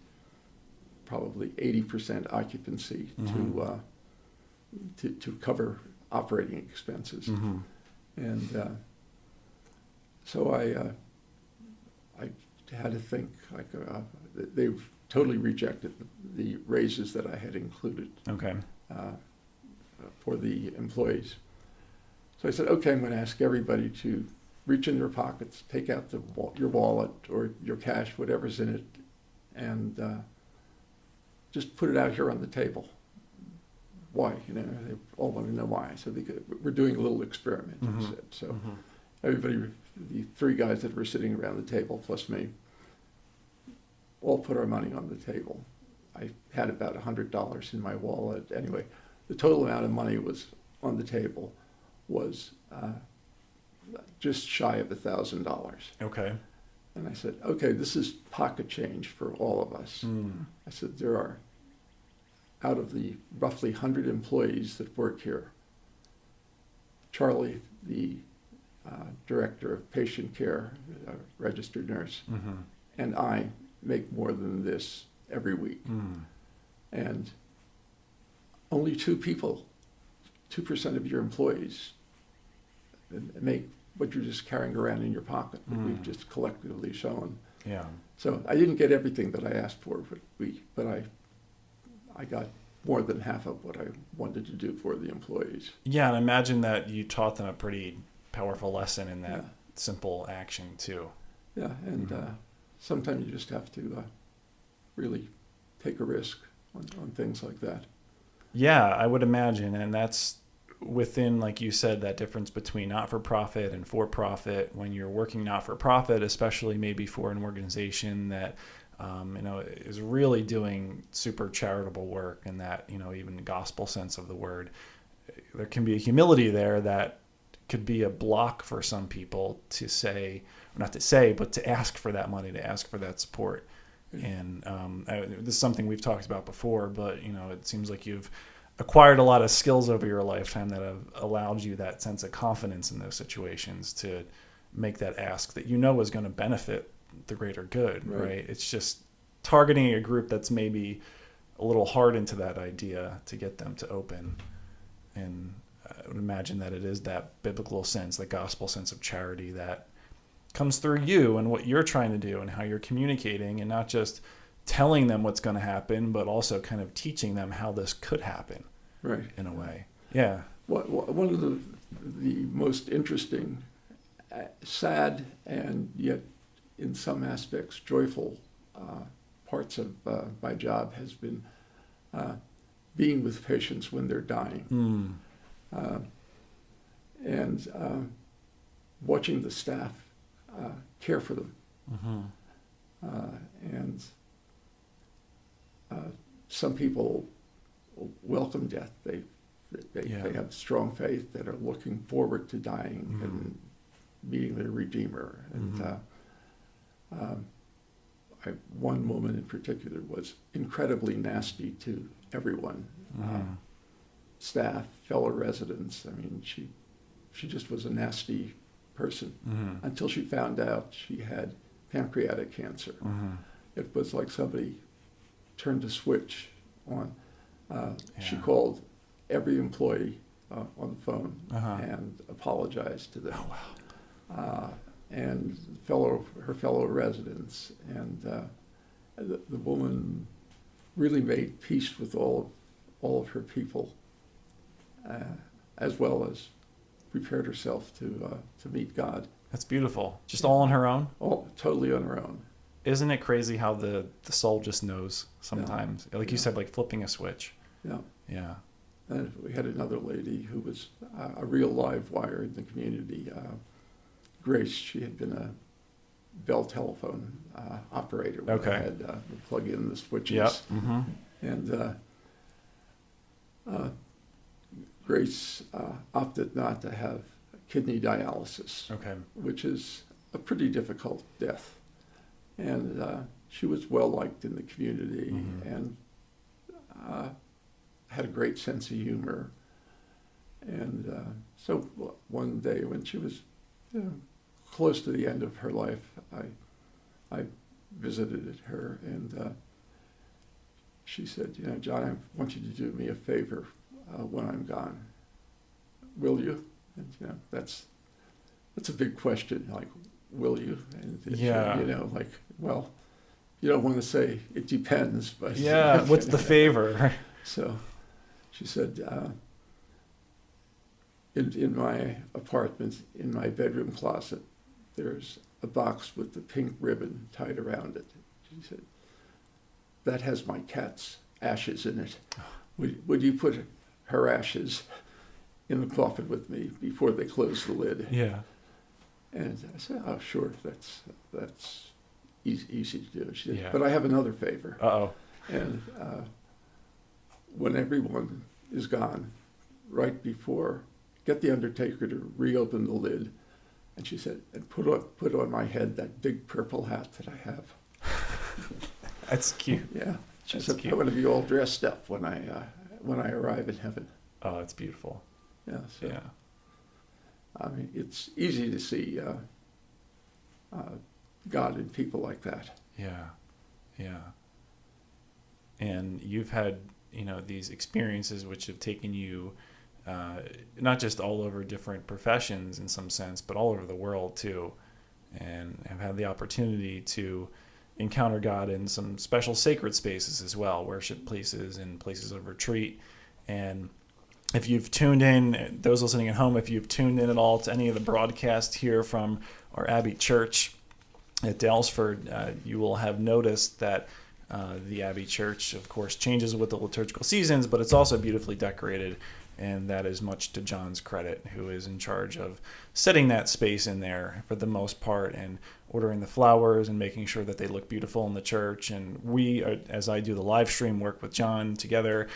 B: probably 80% occupancy to cover operating expenses. And so I had to think, like, they've totally rejected the raises that I had included for the employees. So I said, okay, I'm going to ask everybody to reach in their pockets, take out your wallet or your cash, whatever's in it, and just put it out here on the table. Why? They all want to know why. I said, because we're doing a little experiment. I said. So everybody, the three guys that were sitting around the table plus me, all put our money on the table. I had about $100 in my wallet. Anyway, the total amount of money was on the table was just shy of $1,000.
A: Okay.
B: And I said, okay, this is pocket change for all of us. I said, there are, out of the roughly 100 employees that work here, Charlie, the director of patient care, registered nurse, and I make more than this every week. And only 2% of your employees make what you're just carrying around in your pocket that we've just collectively shown.
A: Yeah.
B: So I didn't get everything that I asked for, but I got more than half of what I wanted to do for the employees.
A: Yeah, and I imagine that you taught them a pretty powerful lesson in that simple action too.
B: Yeah, and sometimes you just have to really take a risk on things like that.
A: Yeah, I would imagine. And that's within, like you said, that difference between not-for-profit and for-profit. When you're working not-for-profit, especially maybe for an organization that, is really doing super charitable work, and that, even the gospel sense of the word, there can be a humility there that could be a block for some people to say, or not to say, but to ask for that money, to ask for that support. And this is something we've talked about before, but it seems like you've acquired a lot of skills over your lifetime that have allowed you that sense of confidence in those situations to make that ask that is going to benefit the greater good, right? It's just targeting a group that's maybe a little hard into that idea to get them to open. And I would imagine that it is that biblical sense, the gospel sense of charity that comes through you and what you're trying to do and how you're communicating, and not just telling them what's going to happen, but also kind of teaching them how this could happen,
B: right?
A: In a way, yeah.
B: One of the most interesting, sad, and yet in some aspects joyful parts of my job has been being with patients when they're dying, and watching the staff care for them. And some people welcome death. They have strong faith that are looking forward to dying and meeting their Redeemer. And one woman in particular was incredibly nasty to everyone, staff, fellow residents. I mean, she just was a nasty person until she found out she had pancreatic cancer. It was like somebody turned a switch on. She called every employee on the phone and apologized to them.
A: Oh, wow.
B: And her fellow residents. And the woman really made peace with all of her people, as well as prepared herself to meet God.
A: That's beautiful. Just all on her own?
B: All totally on her own.
A: Isn't it crazy how the soul just knows sometimes? Yeah. Like you said, like flipping a switch.
B: Yeah.
A: Yeah.
B: And we had another lady who was a real live wire in the community. Grace, she had been a Bell telephone operator.
A: Okay.
B: I had to plug in the switches.
A: Yep.
B: And Grace opted not to have kidney dialysis, which is a pretty difficult death. And she was well liked in the community and had a great sense of humor. And so one day when she was close to the end of her life, I visited her, and she said, John, I want you to do me a favor when I'm gone. Will you? And that's a big question. Like, will you? And well, you don't want to say it depends, but
A: what's the favor?
B: So she said, in my apartment, in my bedroom closet, there's a box with the pink ribbon tied around it. She said, that has my cat's ashes in it. Would you put her ashes in the coffin with me before they close the lid?
A: Yeah.
B: And I said, oh, sure, that's easy to do. She said,
A: Yeah.
B: but I have another favor.
A: Uh-oh.
B: And when everyone is gone, right before, get the undertaker to reopen the lid. And she said, and put on my head that big purple hat that I have.
A: That's cute.
B: Yeah. She
A: That's
B: said,
A: cute.
B: I want to be all dressed up when I arrive in heaven.
A: Oh, that's beautiful.
B: Yeah. So,
A: Yeah.
B: I mean, it's easy to see God in people like that.
A: Yeah. Yeah. And you've had, these experiences which have taken you not just all over different professions in some sense, but all over the world too, and have had the opportunity to encounter God in some special sacred spaces as well, worship places and places of retreat. And if you've tuned in, those listening at home, if you've tuned in at all to any of the broadcasts here from our Abbey Church at Daylesford, you will have noticed that The Abbey Church, of course, changes with the liturgical seasons, but it's also beautifully decorated, and that is much to John's credit, who is in charge of setting that space in there for the most part, and ordering the flowers and making sure that they look beautiful in the church. And we, as I do the live stream, work with John together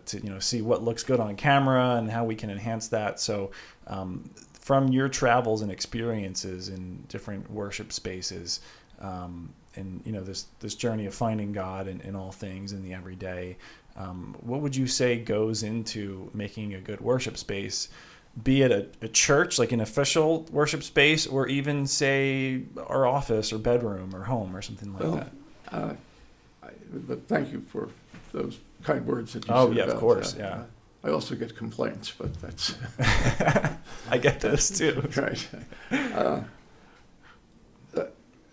A: to see what looks good on camera and how we can enhance that. So from your travels and experiences in different worship spaces, and this journey of finding God in all things in the everyday, what would you say goes into making a good worship space, be it a church, like an official worship space, or even say our office or bedroom or home or something like that?
B: But thank you for those kind words that you said.
A: Oh yeah,
B: about,
A: of course, yeah.
B: I also get complaints, but that's
A: I get those too.
B: Right.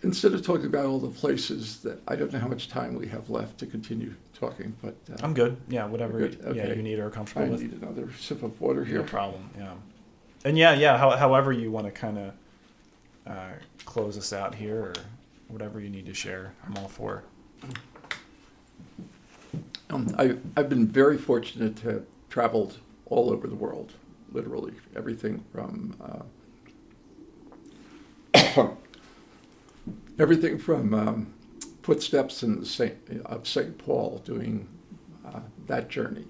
B: Instead of talking about all the places that I don't know how much time we have left to continue talking, but
A: I'm good. Yeah, whatever
B: good? Okay.
A: you need or are comfortable with.
B: I need another sip of water here.
A: No problem. Yeah, and however you want to kind of close us out here, or whatever you need to share, I'm all for.
B: I've been very fortunate to have traveled all over the world, literally everything from footsteps in the of St. Paul, doing that journey,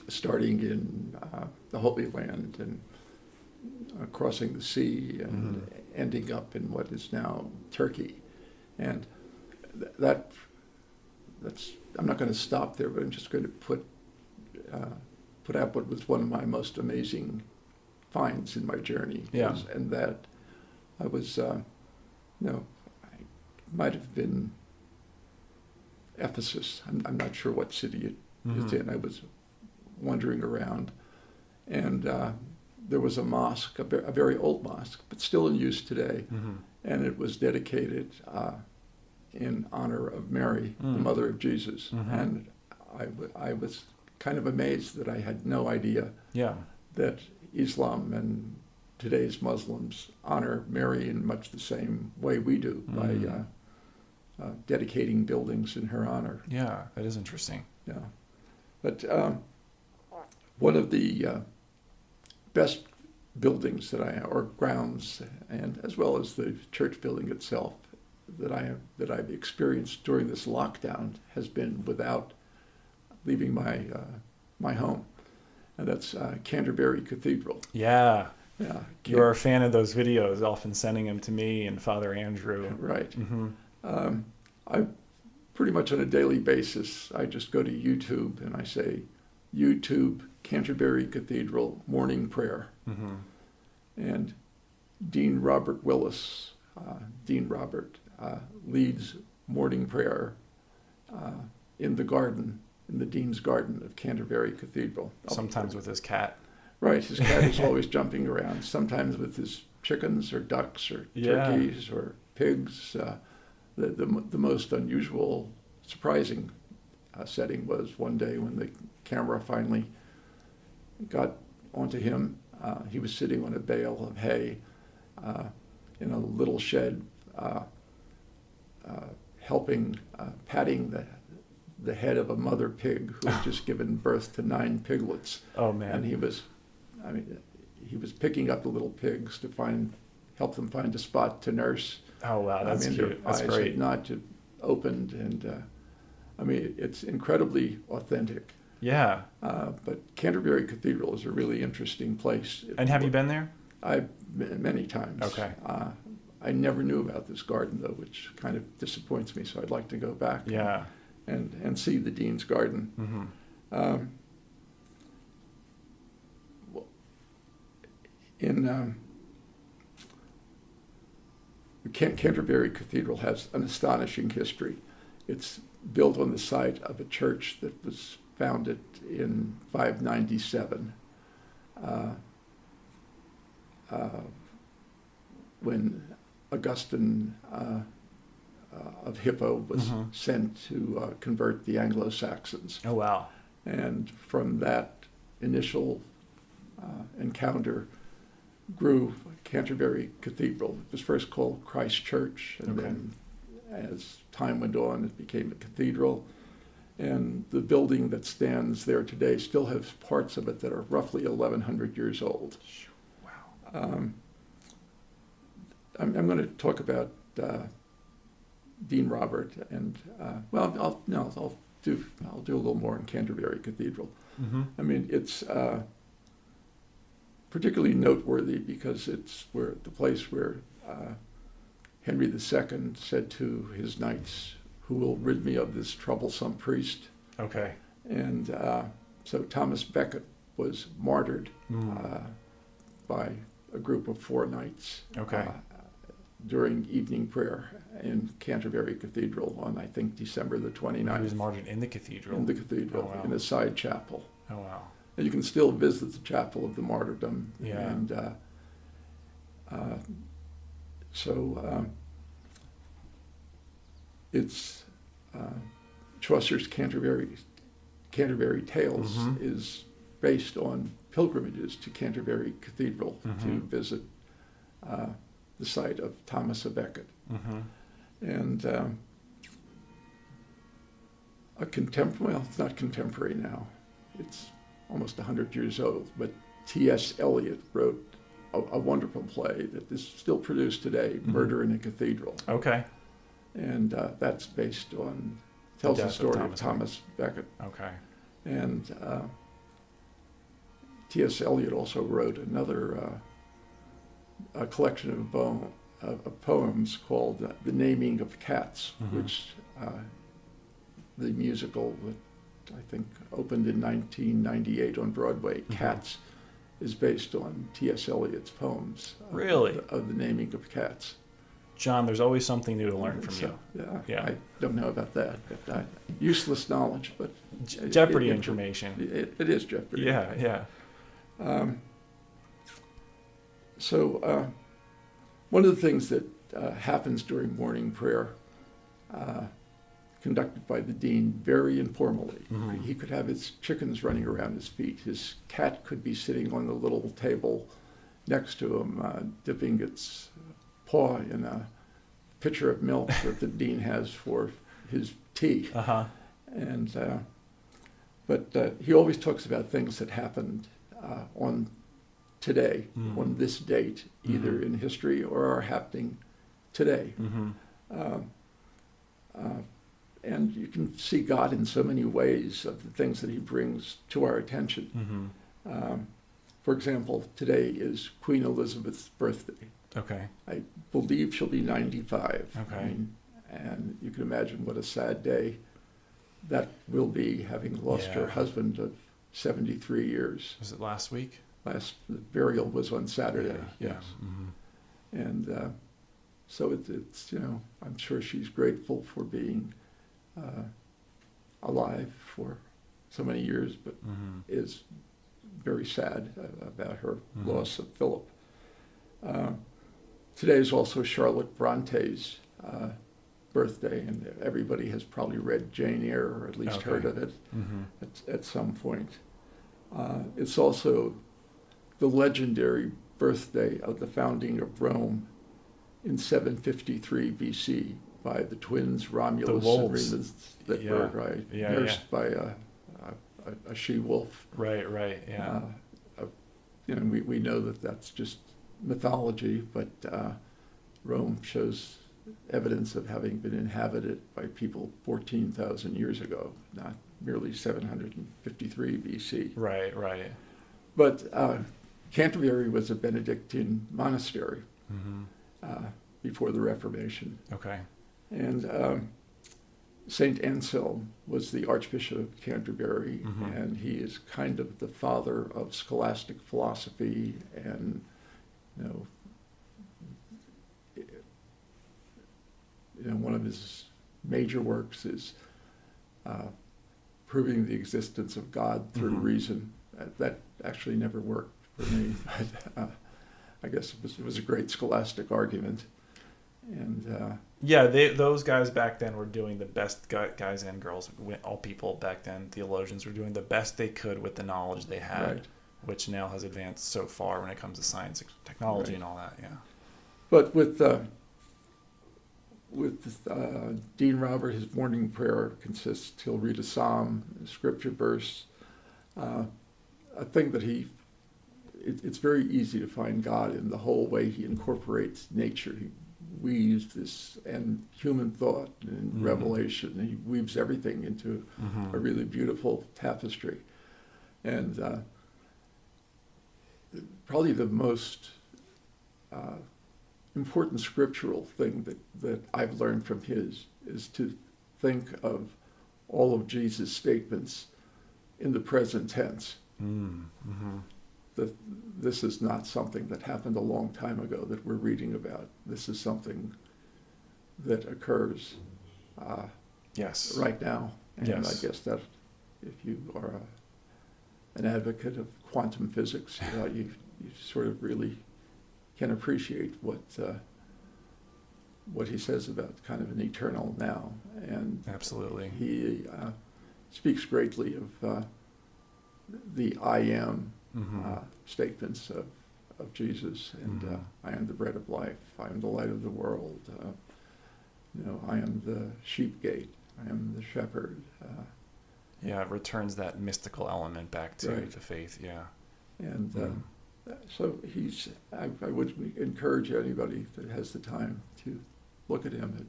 B: starting in the Holy Land and crossing the sea and ending up in what is now Turkey, and that's. I'm not going to stop there, but I'm just going to put out what was one of my most amazing finds in my journey.
A: Yeah.
B: And that I was, I might have been Ephesus. I'm not sure what city it's in. I was wandering around, and there was a mosque, a very old mosque, but still in use today, and it was dedicated in honor of Mary, the mother of Jesus. And I was kind of amazed that I had no idea that Islam and today's Muslims honor Mary in much the same way we do, by dedicating buildings in her honor.
A: Yeah, that is interesting.
B: Yeah. But one of the best buildings or grounds, and as well as the church building itself, that I've experienced during this lockdown has been without leaving my home, and that's Canterbury Cathedral.
A: Yeah.
B: Yeah.
A: You're a fan of those videos, often sending them to me and Father Andrew.
B: Right. I pretty much on a daily basis, I just go to YouTube and I say, YouTube Canterbury Cathedral morning prayer, and Dean Robert Willis, Dean Robert, leads morning prayer in the garden, in the Dean's Garden of Canterbury Cathedral.
A: Sometimes with his cat.
B: Right, his cat is always jumping around, sometimes with his chickens or ducks or turkeys or pigs. The most unusual, surprising setting was one day when the camera finally got onto him. He was sitting on a bale of hay in a little shed, patting the head of a mother pig who had just given birth to 9 piglets.
A: Oh man!
B: And he was picking up the little pigs to help them find a spot to nurse.
A: Oh wow, that's cute.
B: Their
A: That's
B: eyes
A: great.
B: had not opened, and it's incredibly authentic.
A: Yeah.
B: But Canterbury Cathedral is a really interesting place.
A: And have you been there?
B: Many times.
A: Okay.
B: I never knew about this garden, though, which kind of disappoints me, so I'd like to go back and see the Dean's Garden. Canterbury Cathedral has an astonishing history. It's built on the site of a church that was founded in 597, when Augustine of Hippo was sent to convert the Anglo-Saxons.
A: Oh wow!
B: And from that initial encounter grew Canterbury Cathedral. It was first called Christ Church, and as time went on, it became a cathedral. And the building that stands there today still has parts of it that are roughly 1,100 years old.
A: Wow.
B: I'm going to talk about Dean Robert, and I'll do a little more in Canterbury Cathedral.
A: Mm-hmm.
B: I mean, it's particularly noteworthy because it's the place where Henry II said to his knights, "Who will rid me of this troublesome priest?"
A: Okay.
B: And so Thomas Becket was martyred by a group of 4 knights.
A: Okay.
B: During evening prayer in Canterbury Cathedral on, I think, December the 29th.
A: He was martyred in the cathedral.
B: In the cathedral,
A: Oh, wow.
B: in a side chapel.
A: Oh, wow.
B: And you can still visit the chapel of the martyrdom.
A: Yeah.
B: And it's Chaucer's Canterbury Tales is based on pilgrimages to Canterbury Cathedral to visit the site of Thomas à Becket.
A: Mm-hmm.
B: And it's not contemporary now. It's almost 100 years old, but T.S. Eliot wrote a wonderful play that is still produced today, Murder in a Cathedral.
A: Okay.
B: And that's based on, tells the story of Thomas Becket.
A: Okay.
B: And T.S. Eliot also wrote another a collection of poems called The Naming of Cats, which the musical that I think opened in 1998 on Broadway, Cats, is based on T.S. Eliot's poems.
A: Really?
B: Of the naming of cats.
A: John, there's always something new to learn from you.
B: Yeah. I don't know about that, but useless knowledge, but
A: Jeopardy information.
B: It is Jeopardy.
A: Yeah.
B: So one of the things that happens during morning prayer, conducted by the dean very informally, he could have his chickens running around his feet. His cat could be sitting on the little table next to him, dipping its paw in a pitcher of milk that the dean has for his tea. And but he always talks about things that happened on today, on this date, either in history or are happening today. And you can see God in so many ways of the things that he brings to our attention. For example, today is Queen Elizabeth's birthday.
A: Okay.
B: I believe she'll be 95.
A: Okay.
B: And you can imagine what a sad day that will be, having lost her husband of 73 years.
A: Was it last week?
B: The burial was on Saturday.
A: Yeah.
B: Yes. And so it's I'm sure she's grateful for being alive for so many years, but is very sad about her loss of Philip. Today is also Charlotte Bronte's birthday, and everybody has probably read Jane Eyre, or at least heard of it at some point. It's also the legendary birthday of the founding of Rome in 753 BC by the twins Romulus and Remus that were nursed by a she-wolf.
A: Right, yeah.
B: We know that that's just mythology, but Rome shows evidence of having been inhabited by people 14,000 years ago, not merely 753 BC.
A: Right.
B: But Canterbury was a Benedictine monastery before the Reformation.
A: Okay.
B: And St. Anselm was the Archbishop of Canterbury, and he is kind of the father of scholastic philosophy, and one of his major works is proving the existence of God through reason. That actually never worked for me, but I guess it was a great scholastic argument. And
A: those guys back then were doing the best, guys and girls, all people back then, theologians, were doing the best they could with the knowledge they had, which now has advanced so far when it comes to science and technology and all that, yeah.
B: But with with Dean Robert, his morning prayer consists, he'll read a psalm, a scripture verse, a thing that it's very easy to find God in the whole way he incorporates nature. He weaves this and human thought and revelation. And he weaves everything into a really beautiful tapestry. And probably the most important scriptural thing that I've learned from his is to think of all of Jesus' statements in the present tense. That this is not something that happened a long time ago that we're reading about. This is something that occurs
A: yes.
B: right now. And
A: Yes.
B: I guess that if you are an advocate of quantum physics, you sort of really can appreciate what he says about kind of an eternal now. And
A: Absolutely.
B: he speaks greatly of the I am statements of Jesus, and I am the bread of life, I am the light of the world, I am the sheep gate, I am the shepherd.
A: It returns that mystical element back to
B: Right.
A: the faith, yeah.
B: And so I would encourage anybody that has the time to look at him at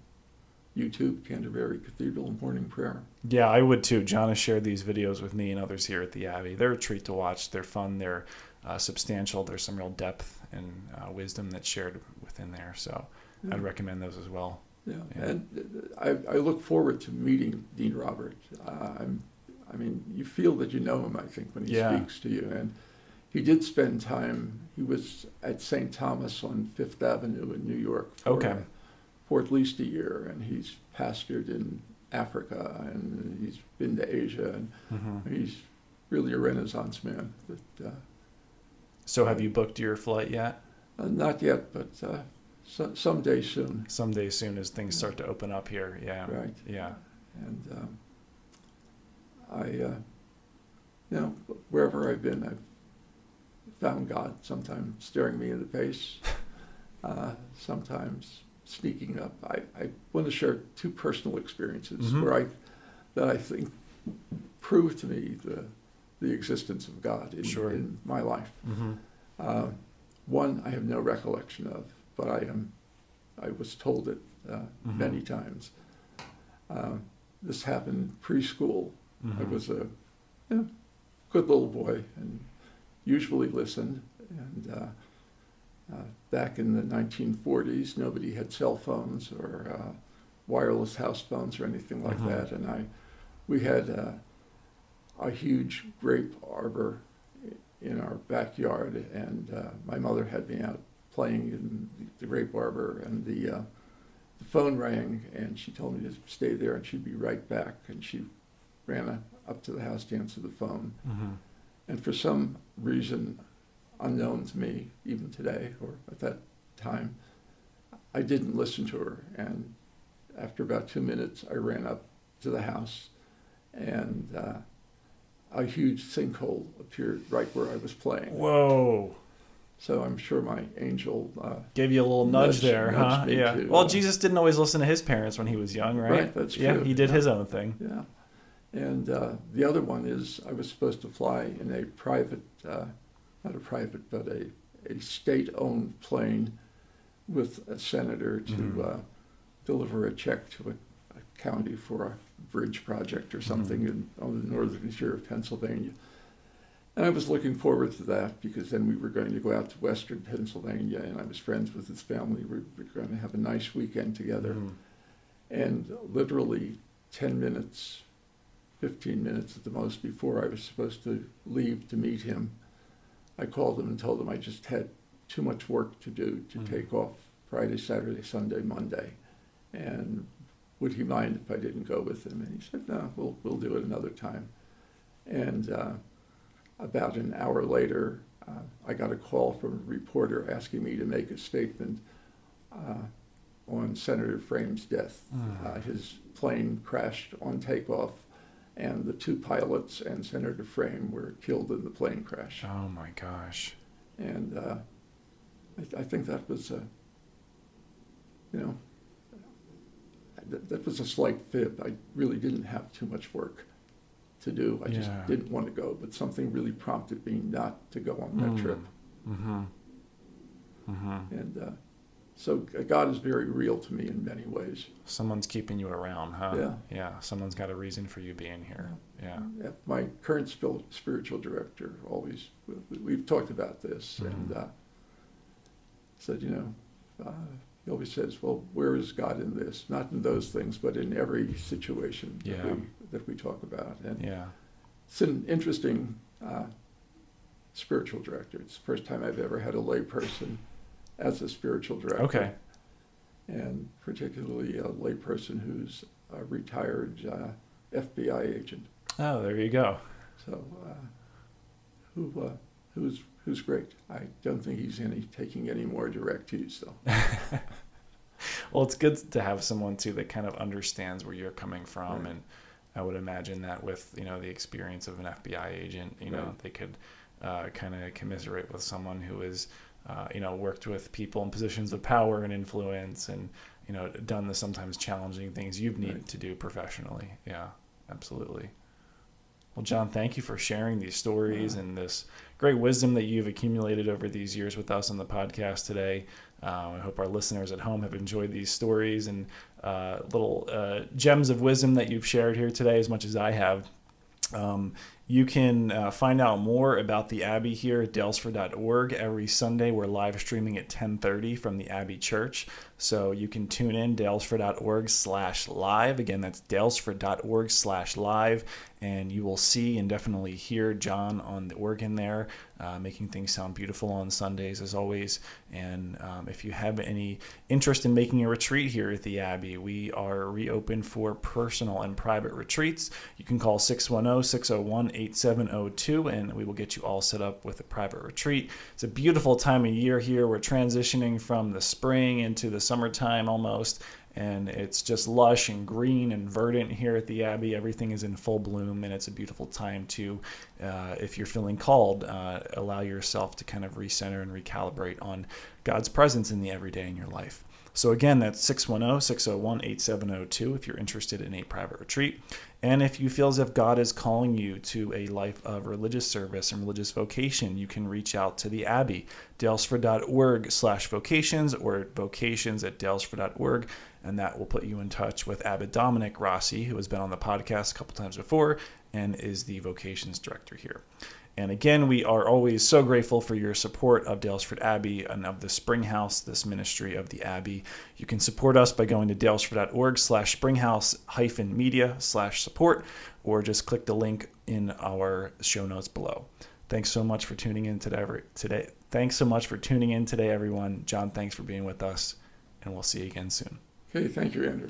B: YouTube, Canterbury Cathedral Morning Prayer.
A: Yeah, I would too. John has shared these videos with me and others here at the Abbey. They're a treat to watch. They're fun. They're substantial. There's some real depth and wisdom that's shared within there. So I'd recommend those as well.
B: Yeah,
A: Yeah.
B: and I look forward to meeting Dean Robert. I mean, you feel that you know him, I think, when he speaks to you. And he did spend time, he was at St. Thomas on Fifth Avenue in New York for at least a year, and he's pastored in Africa, and he's been to Asia, and he's really a Renaissance man.
A: So have you booked your flight yet?
B: Not yet, but someday soon.
A: Someday soon as things start to open up here, yeah.
B: Right.
A: Yeah.
B: And wherever I've been, I've found God, sometimes staring me in the face, sometimes sneaking up. I want to share two personal experiences that I think prove to me the existence of God in my life. One I have no recollection of, but I was told it many times. This happened preschool. I was a good little boy and usually listened. And back in the 1940s, nobody had cell phones or wireless house phones or anything like that. And we had a huge grape arbor in our backyard, and my mother had me out playing in the grape arbor, and the phone rang, and she told me to stay there and she'd be right back. And she ran up to the house to answer the phone. And for some reason unknown to me even today or at that time, I didn't listen to her. And after about 2 minutes, I ran up to the house, and a huge sinkhole appeared right where I was playing.
A: Whoa.
B: So I'm sure my angel
A: gave you a little nudge there, huh? Yeah.
B: To,
A: Jesus didn't always listen to his parents when he was young, right?
B: Right, that's true.
A: Yeah, he did his own thing.
B: Yeah. And the other one is I was supposed to fly in a private, not a private, but a state-owned plane with a senator to deliver a check to a county for a bridge project or something on the northern tier of Pennsylvania. And I was looking forward to that because then we were going to go out to western Pennsylvania, and I was friends with his family. We were going to have a nice weekend together. And literally 10 minutes, 15 minutes at the most before I was supposed to leave to meet him, I called him and told him I just had too much work to do to take off Friday, Saturday, Sunday, Monday. And would he mind if I didn't go with him? And he said, no, we'll do it another time. And about an hour later, I got a call from a reporter asking me to make a statement on Senator Frame's death. His plane crashed on takeoff, and the two pilots and Senator Frame were killed in the plane crash.
A: Oh my gosh.
B: And I think that was, that was a slight fib. I really didn't have too much work to do. I just didn't want to go, but something really prompted me not to go on that trip.
A: Mm-hmm. Mm-hmm.
B: And so God is very real to me in many ways.
A: Someone's keeping you around, huh?
B: Yeah.
A: Yeah. Someone's got a reason for you being here. Yeah.
B: My current spiritual director always, we've talked about this,
A: Mm-hmm.
B: and said, he always says, well, where is God in this? Not in those things, but in every situation that we talk about. And it's an interesting spiritual director. It's the first time I've ever had a lay person as a spiritual director.
A: Okay.
B: And particularly a lay person who's a retired FBI agent.
A: Oh, there you go.
B: So, who's great. I don't think he's taking any more directees, though.
A: Well, it's good to have someone too that kind of understands where you're coming from,
B: Right.
A: and I would imagine that with the experience of an FBI agent, they could kind of commiserate with someone who is worked with people in positions of power and influence, and done the sometimes challenging things you've needed to do professionally. Yeah, absolutely. Well, John, thank you for sharing these stories and this great wisdom that you've accumulated over these years with us on the podcast today. I hope our listeners at home have enjoyed these stories and little gems of wisdom that you've shared here today as much as I have. You can find out more about the Abbey here at Daylesford.org. Every Sunday, we're live streaming at 10:30 from the Abbey Church. So you can tune in, Daylesford.org/live. Again, that's Daylesford.org/live. And you will see and definitely hear John on the organ there, making things sound beautiful on Sundays, as always. And if you have any interest in making a retreat here at the Abbey, we are reopened for personal and private retreats. You can call 610-601-8702, and we will get you all set up with a private retreat. It's a beautiful time of year here. We're transitioning from the spring into the summertime almost, and it's just lush and green and verdant here at the Abbey. Everything is in full bloom, and it's a beautiful time to, if you're feeling called, allow yourself to kind of recenter and recalibrate on God's presence in the everyday in your life. So again, that's 610-601-8702 if you're interested in a private retreat. And if you feel as if God is calling you to a life of religious service and religious vocation, you can reach out to the Abbey, Daylesford.org/vocations or vocations@Daylesford.org, and that will put you in touch with Abbot Dominic Rossi, who has been on the podcast a couple times before and is the vocations director here. And again, we are always so grateful for your support of Daylesford Abbey and of the Springhouse, this ministry of the Abbey. You can support us by going to Daylesford.org/springhouse-media/support, or just click the link in our show notes below. Thanks so much for tuning in today. Thanks so much for tuning in today, everyone. John, thanks for being with us, and we'll see you again soon.
B: Okay, thank you, Andrew.